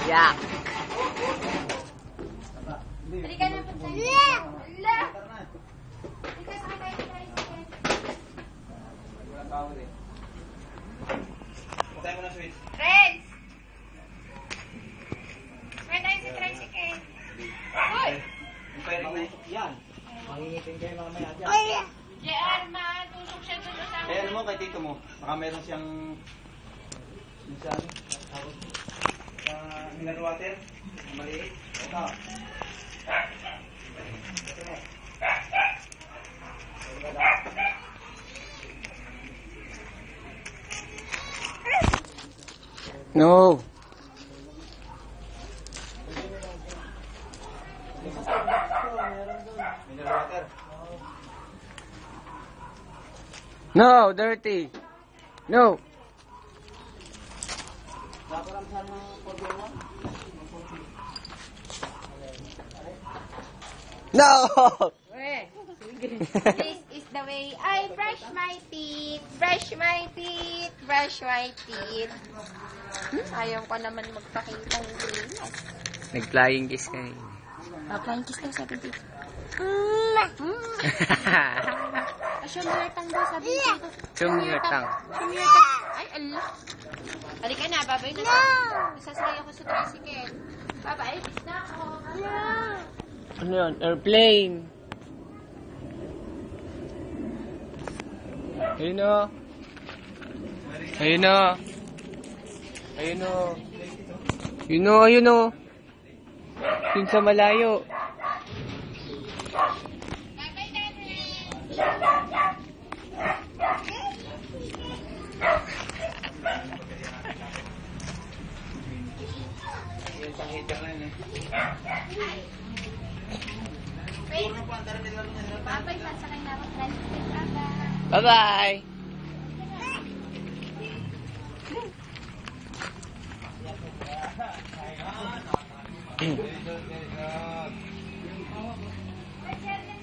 Yak. Halika na po tayo. Hala! Halika sa tayo sa tricycle. Walang tao rin. Patay mo na switch. Friends! May tayo sa tricycle. Hoy! Yung pwede na yan. Mangingitin kayo mamaya dyan. JR, matusok siya doon sa Eh, ano mo kay tito mo? Baka meron siyang... Yung sa ano? Tawag mo? Sa mineral water? Maliit? Ito. Ito mo. No. Mineral water. No, dirty. No. No. This is the way I brush my teeth. Brush my teeth. Brush my teeth. Ayaw ko naman magpakitang linis. Nag-flying kiss kayo. Flying kiss daw sabi dito. Asyumyertang daw sabi dito. Sumyertang. Asyumyertang. Ay, Allah. Halika na, babay na sa. Isasakay ako sa tricycle. Babay, bis na ako. Ano yun? Airplane. Ayun o. Ayun o. Ayun o. Ayun o, ayun o. Yun sa malayo. Babay, Daddy. Yung isang heater na yun eh. Wait. Babay, sasakay na ako sa tricycle. Babay. Bye-bye. Very good.